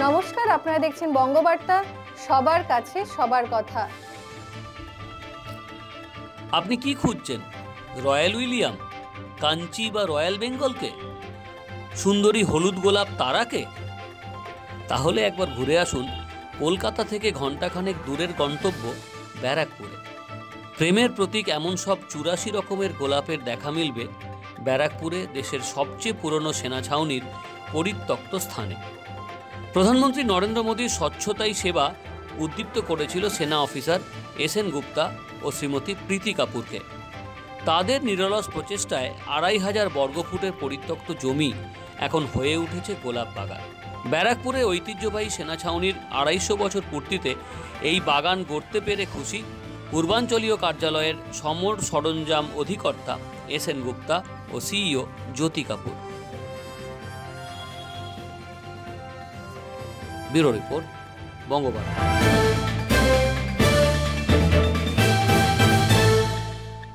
নমস্কার, আপনারা দেখছেন বঙ্গবার্তা, সবার কাছে সবার কথা। আপনি কি খুঁজছেন? রয়্যাল উইলিয়াম, কাঞ্চি বা রয়্যাল বেঙ্গলকে, সুন্দরী হলুদ গোলাপ তারাকে? তাহলে একবার ঘুরে আসুন কলকাতা থেকে ঘণ্টাখানেক দূরের গন্তব্য ব্যারাকপুরে। প্রেমের প্রতীক এমন সব 84 রকমের গোলাপের দেখা মিলবে ব্যারাকপুরে, দেশের সবচেয়ে পুরনো সেনা ছাউনির পরিত্যক্ত স্থানে। প্রধানমন্ত্রী নরেন্দ্র মোদীর স্বচ্ছতাই সেবা উদ্দীপ্ত করেছিল সেনা অফিসার এস.এন. গুপ্তা ও শ্রীমতী প্রীতি কাপুরকে। তাদের নিরলস প্রচেষ্টায় 2500 বর্গফুটের পরিত্যক্ত জমি এখন হয়ে উঠেছে গোলাপ বাগান। ব্যারাকপুরে ঐতিহ্যবাহী সেনা ছাউনির 250 বছর পূর্তিতে এই বাগান গড়তে পেরে খুশি পূর্বাঞ্চলীয় কার্যালয়ের সমর সরঞ্জাম অধিকর্তা এস.এন. গুপ্তা ও CEO Jyoti Kapoor. Bureau report, Bangabarta.